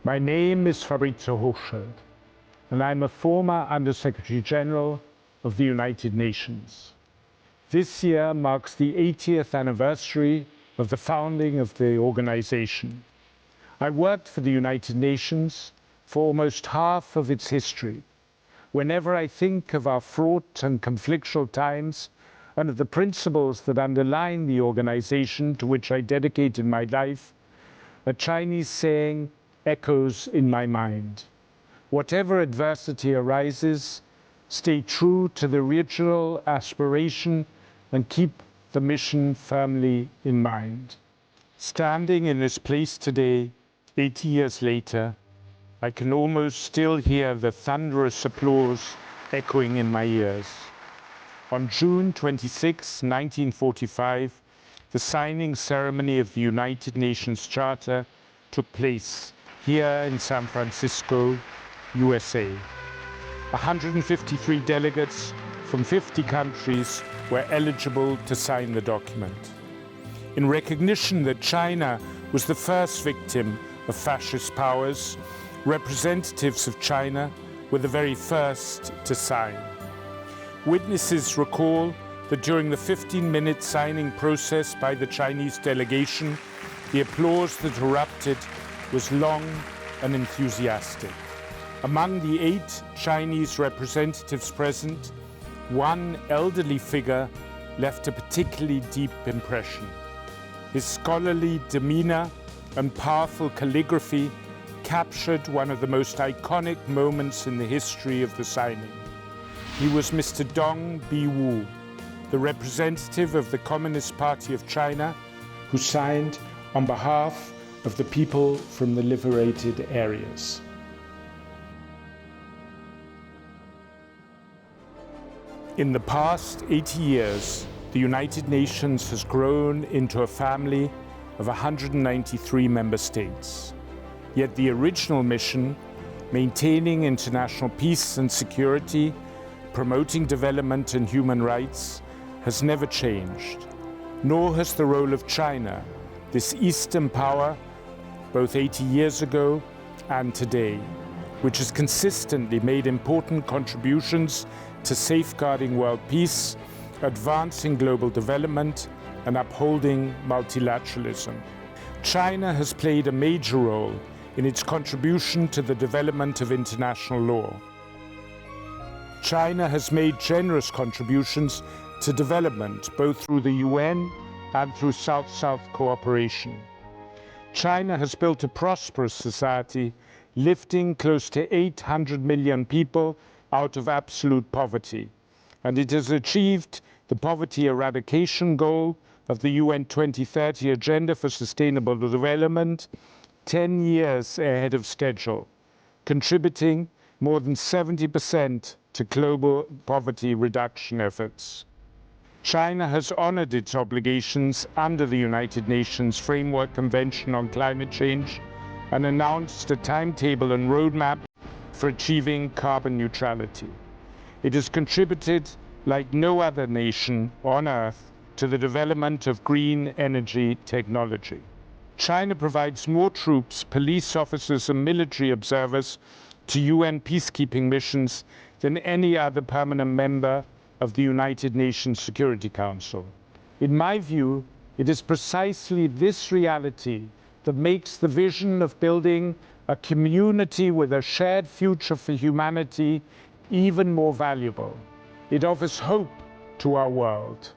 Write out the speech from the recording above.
My name is Fabrizio Hochschild, and I'm a former Under-Secretary General of the United Nations. This year marks the 80th anniversary of the founding of the organization. I worked for the United Nations for almost half of its history. Whenever I think of our fraught and conflictual times and of the principles that underline the organization to which I dedicated my life, a Chinese saying echoes in my mind. Whatever adversity arises, stay true to the original aspiration and keep the mission firmly in mind. Standing in this place today, 80 years later, I can almost still hear the thunderous applause echoing in my ears. On June 26, 1945, the signing ceremony of the United Nations Charter took place here in San Francisco, USA. 153 delegates from 50 countries were eligible to sign the document. In recognition that China was the first victim of fascist powers, representatives of China were the very first to sign. Witnesses recall that during the 15-minute signing process by the Chinese delegation, the applause that erupted was long and enthusiastic. Among the 8 Chinese representatives present, one elderly figure left a particularly deep impression. His scholarly demeanor and powerful calligraphy captured one of the most iconic moments in the history of the signing. He was Mr. Dong Bi-wu, the representative of the Communist Party of China, who signed on behalf of the people from the liberated areas. In the past 80 years, the United Nations has grown into a family of 193 member states. Yet the original mission, maintaining international peace and security, promoting development and human rights, has never changed, nor has the role of China, this Eastern power, both 80 years ago and today, which has consistently made important contributions to safeguarding world peace, advancing global development, and upholding multilateralism. China has played a major role in its contribution to the development of international law. China has made generous contributions to development, both through the UN and through South-South cooperation. China has built a prosperous society, lifting close to 800 million people out of absolute poverty. And it has achieved the poverty eradication goal of the UN 2030 Agenda for Sustainable Development 10 years ahead of schedule, contributing more than 70% to global poverty reduction efforts. China has honored its obligations under the United Nations Framework Convention on Climate Change and announced a timetable and roadmap for achieving carbon neutrality. It has contributed, like no other nation on Earth, to the development of green energy technology. China provides more troops, police officers, and military observers to UN peacekeeping missions than any other permanent member of the United Nations Security Council. In my view, it is precisely this reality that makes the vision of building a community with a shared future for humanity even more valuable. It offers hope to our world.